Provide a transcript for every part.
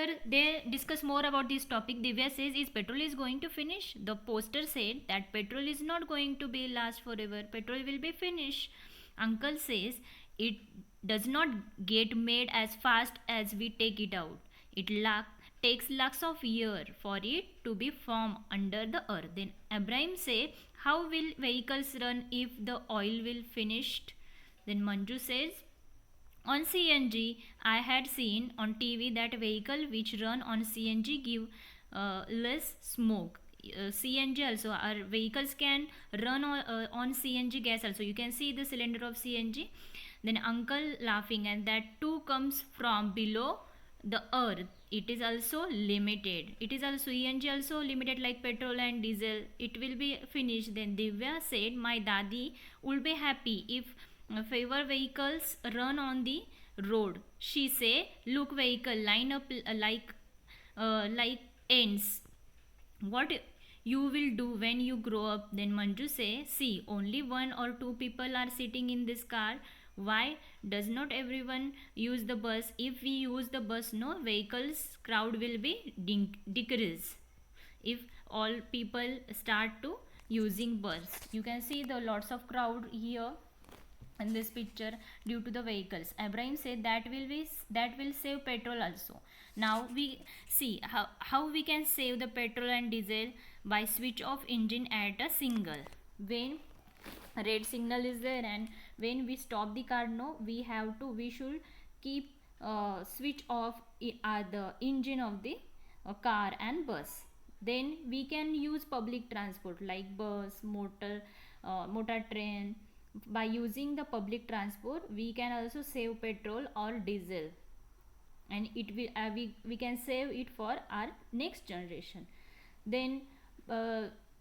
here they discuss more about this topic. Divya says, is petrol is going to finish? The poster said that petrol is not going to be last forever. Petrol will be finished. Uncle says, it does not get made as fast as we take it out. It takes lakhs of years for it to be formed under the earth. Then Abraham say, how will vehicles run if the oil will finished? Then Manju says, on CNG, I had seen on TV that vehicle which run on CNG give less smoke. CNG also, our vehicles can run on CNG gas also. You can see the cylinder of CNG. Then uncle laughing, and that too comes from below the earth. It is also limited. It is also CNG also limited like petrol and diesel. It will be finished. Then Divya said, my dadi would be happy if favor vehicles run on the road. She say, look vehicle line up like ants. What you will do when you grow up? Then Manju say, see, only one or two people are sitting in this car. Why does not everyone use the bus? If we use the bus, no vehicles crowd will be decrease. If all people start to using bus, you can see the lots of crowd here in this picture due to the vehicles. Abraham said that will save petrol also. Now we see how we can save the petrol and diesel by switch off engine at a single. When red signal is there and when we stop the car, no, we should keep switch off the engine of the car and bus. Then we can use public transport like bus, motor train. By using the public transport we can also save petrol or diesel, and it will we can save it for our next generation. Then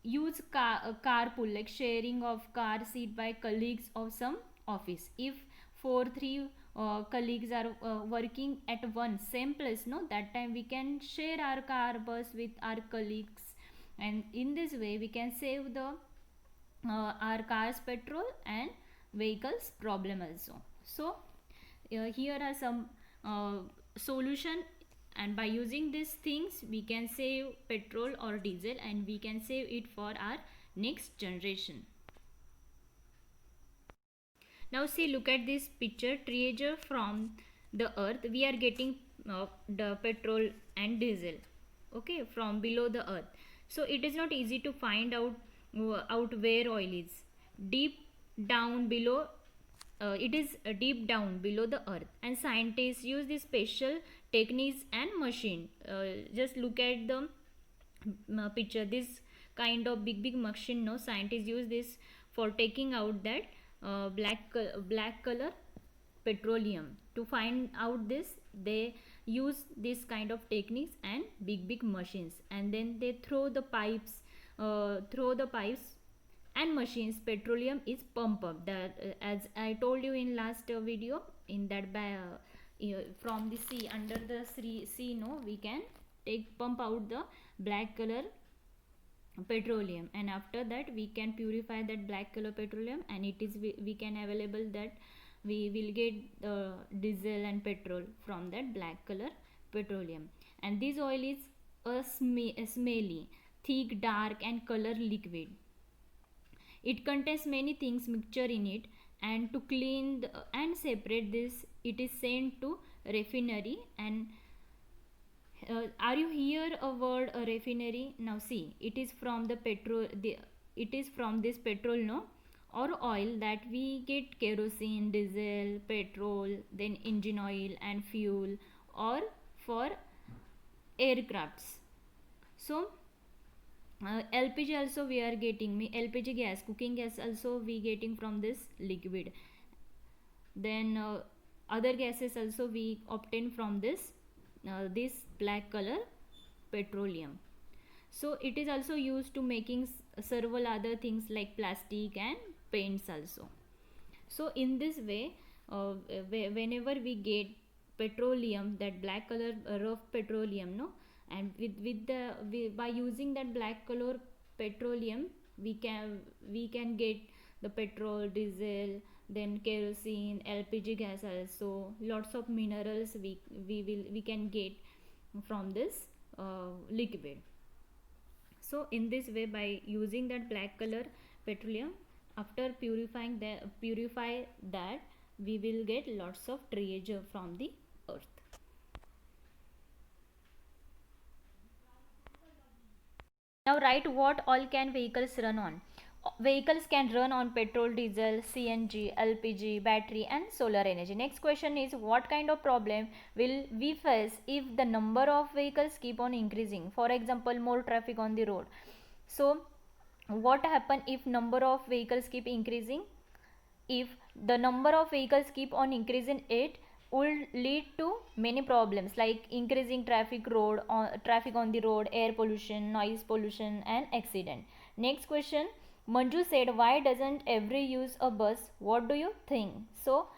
use carpool like sharing of car seat by colleagues of some office. If 4 3 colleagues are working at one same place, no, that time we can share our car bus with our colleagues, and in this way we can save the our cars petrol and vehicles problem also. So here are some solution, and by using these things we can save petrol or diesel and we can save it for our next generation. Now see, look at this picture, treasure from the earth. We are getting the petrol and diesel, okay, from below the earth. So it is not easy to find out where oil is. Deep down below, it is deep down below the earth, and scientists use this special techniques and machine. Just look at the picture. This kind of big machine, no, scientists use this for taking out that black color petroleum. To find out this, they use this kind of techniques and big machines, and then they throw the pipes and machines. Petroleum is pumped up, that as I told you in last video, in that from the sea, under the sea, no, we can pump out the black color petroleum, and after that we can purify that black color petroleum, and it is we can available that we will get diesel and petrol from that black color petroleum. And this oil is a smelly, thick, dark and color liquid. It contains many things mixture in it, and to clean and separate this, it is sent to refinery. And are you hear a word a refinery? Now see, it is from the petrol, it is from this petrol, no, or oil, that we get kerosene, diesel, petrol, then engine oil and fuel, or for aircrafts. So LPG also we are getting, LPG gas, cooking gas also we getting from this liquid. Then other gases also we obtain from this black color petroleum. So it is also used to making several other things like plastic and paints also. So in this way, whenever we get petroleum, that black color rough petroleum, no, and by using that black color petroleum, we can get the petrol, diesel, then kerosene, LPG gas also, lots of minerals we can get from this liquid. So in this way, by using that black color petroleum, after purify that, we will get lots of treasure from the earth. Now write what all can vehicles run on. Vehicles can run on petrol, diesel, CNG, LPG, battery and solar energy. Next question is, what kind of problem will we face if the number of vehicles keep on increasing? For example, more traffic on the road. So what happen if number of vehicles keep increasing? If the number of vehicles keep on increasing, it will lead to many problems like increasing traffic on the road, air pollution, noise pollution and accident. Next question, Manju said, why doesn't every use a bus? What do you think? So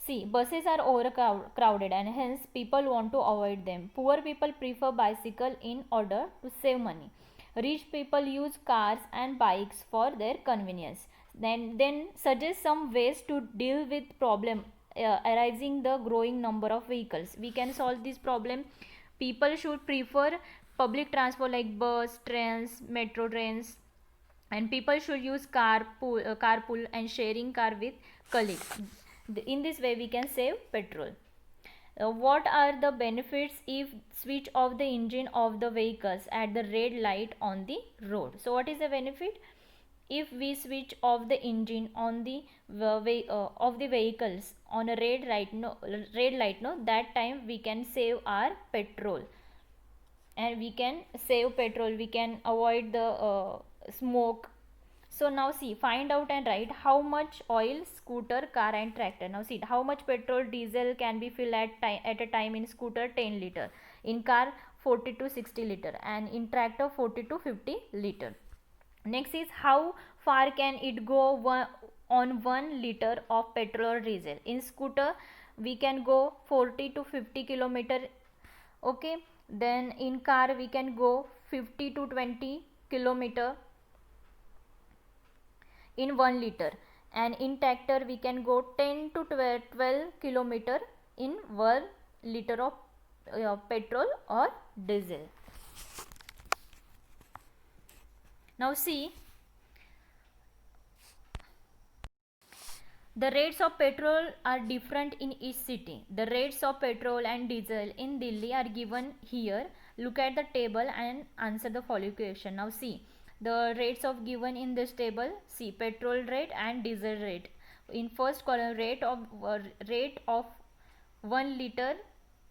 see, buses are overcrowded and hence people want to avoid them. Poor people prefer bicycle in order to save money. Rich people use cars and bikes for their convenience. Then suggest some ways to deal with problem arising the growing number of vehicles. We can solve this problem. People should prefer public transport like bus, trains, metro trains, and people should use carpool and sharing car with colleagues. In this way we can save petrol. What are the benefits if switch off the engine of the vehicles at the red light on the road? So what is the benefit if we switch off the engine on the of the vehicles on a red light, no, that time we can save our petrol, and we can save petrol, we can avoid the smoke. So now see, find out and write how much oil scooter, car and tractor. Now see how much petrol, diesel can be filled at a time in scooter 10 liter, in car 40 to 60 liter and in tractor 40 to 50 liter. Next is how far can it go on 1 liter of petrol or diesel. In scooter we can go 40 to 50 kilometer. Okay, then in car we can go 50 to 20 kilometer in 1 liter, and in tractor we can go 10 to 12 kilometer in 1 liter of petrol or diesel. Now see, the rates of petrol are different in each city. The rates of petrol and diesel in Delhi are given here. Look at the table and answer the following question. Now see, the rates of given in this table. See, petrol rate and diesel rate. In first column, rate of 1 liter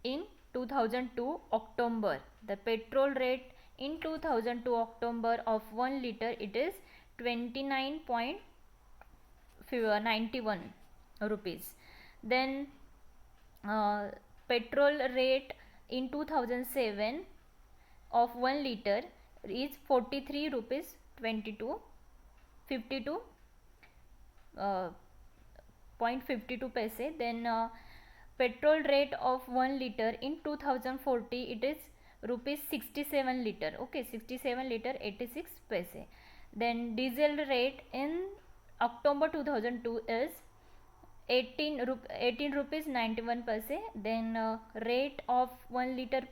in 2002 October. The petrol rate in 2002 October of 1 liter, it is 29.91 rupees. Then petrol rate in 2007 of 1 liter is 43 rupees 52 0.52 paise. Then petrol rate of 1 liter in 2040, it is rupees 67 liter. Okay, 67 liter 86 paise. Then diesel rate in October 2002 is 18 rupees 91 paise. Then rate of 1 liter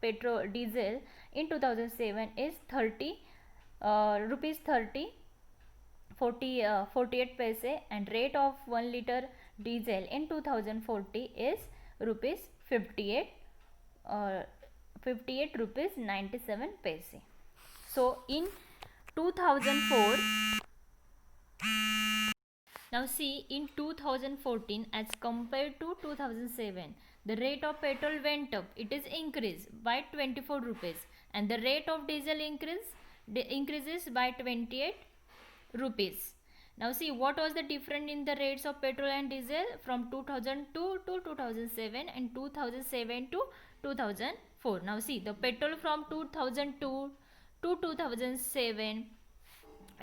petrol diesel in 2007 is 30 rupees 48 paise, and rate of 1 liter diesel in 2040 is rupees 58 rupees 97 paise. So in 2004, now see, in 2014 as compared to 2007, the rate of petrol went up, it is increased by 24 rupees, and the rate of diesel increases by 28 rupees. Now see, what was the difference in the rates of petrol and diesel from 2002 to 2007 and 2007 to 2004. Now see, the petrol from 2002 to 2007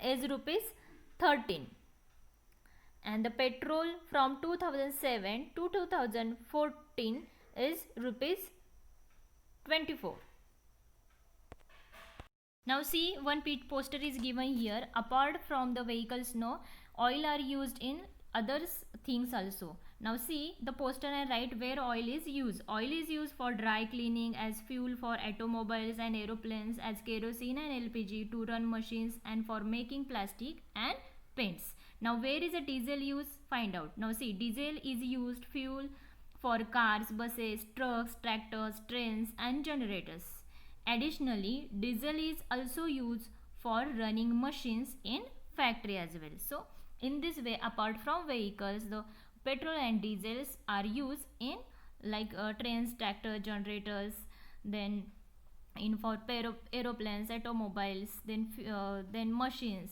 is rupees 13, and the petrol from 2007 to 2014 is rupees 24. Now see, one poster is given here. Apart from the vehicles, no, oil are used in other things also. Now see the poster and write where oil is used. Oil is used for dry cleaning, as fuel for automobiles and aeroplanes, as kerosene and LPG to run machines, and for making plastic and paints. Now where is a diesel used? Find out. Now see, diesel is used fuel for cars, buses, trucks, tractors, trains and generators. Additionally, diesel is also used for running machines in factory as well. So in this way, apart from vehicles, the petrol and diesels are used in like trains, tractor, generators, then in for aeroplanes, automobiles, then machines.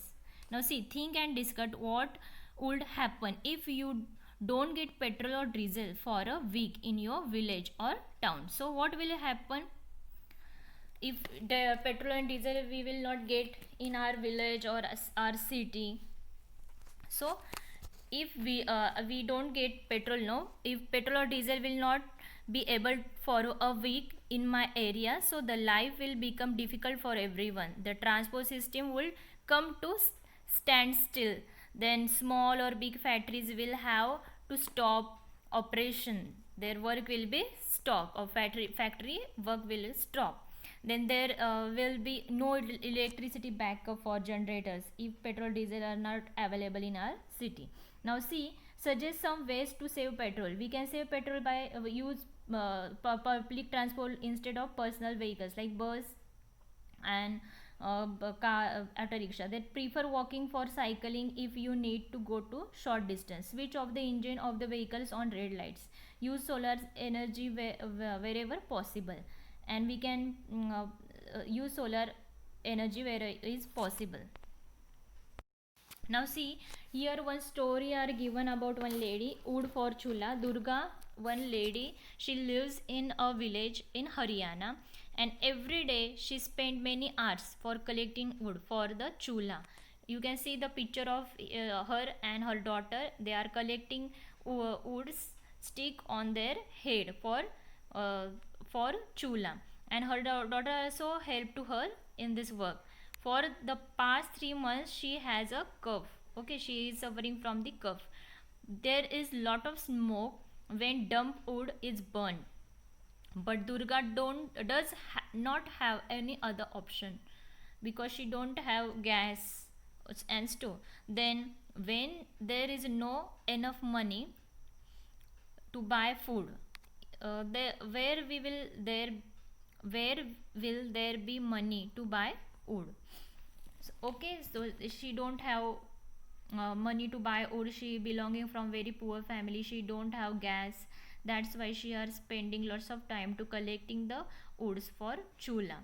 Now see, think and discuss what would happen if you don't get petrol or diesel for a week in your village or town. So what will happen if the petrol and diesel we will not get in our village or our city? So if we don't get petrol, no, if petrol or diesel will not be able for a week in my area, so the life will become difficult for everyone. The transport system will come to stand still. Then small or big factories will have to stop operation. Their work will be stopped, or factory work will stop. Then there will be no electricity backup for generators if petrol diesel are not available in our city. Now see, suggest some ways to save petrol. We can save petrol by use public transport instead of personal vehicles like bus and car, auto rickshaw. They prefer walking for cycling if you need to go to short distance. Switch off the engine of the vehicles on red lights. Use solar energy wherever possible, and we can use solar energy where it is possible. Now see, here one story are given about one lady, wood for chula. Durga, one lady, she lives in a village in Haryana, and every day she spent many hours for collecting wood for the chula. You can see the picture of her and her daughter. They are collecting wood stick on their head uh, for chula, and her daughter also helped to her in this work. For the past 3 months she has a cough. Okay, she is suffering from the cough. There is lot of smoke when dump wood is burned, but Durga not have any other option because she don't have gas and stove. Then when there is no enough money to buy food, there where will there be money to buy wood? So, okay, so she don't have money to buy wood. She belonging from very poor family. She don't have gas. That's why she are spending lots of time to collecting the woods for chula.